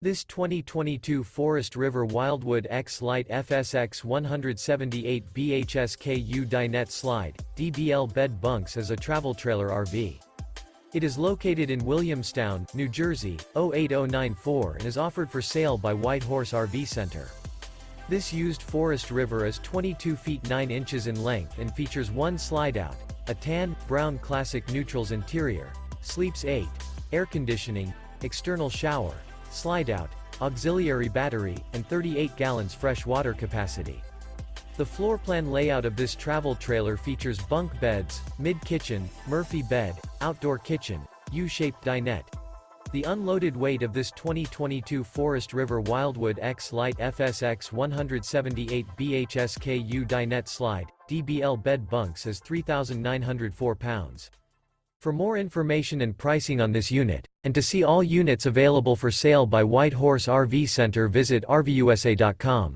This 2022 Forest River Wildwood X-Lite FSX 178 BHSK U-Dinette Slide, DBL Bed Bunks is a travel trailer RV. It is located in Williamstown, New Jersey, 08094 and is offered for sale by White Horse RV Center. This used Forest River is 22 feet 9 inches in length and features one slideout, a tan, brown classic neutrals interior, sleeps 8, air conditioning, external shower, slide-out, auxiliary battery, and 38 gallons fresh water capacity. The floor plan layout of this travel trailer features bunk beds, mid-kitchen, Murphy bed, outdoor kitchen, U-shaped dinette. The unloaded weight of this 2022 Forest River Wildwood X-Lite FSX 178 BHSK U-Dinette Slide, DBL Bed Bunks is 3,904 pounds. For more information and pricing on this unit, and to see all units available for sale by White Horse RV Center, visit RVUSA.com.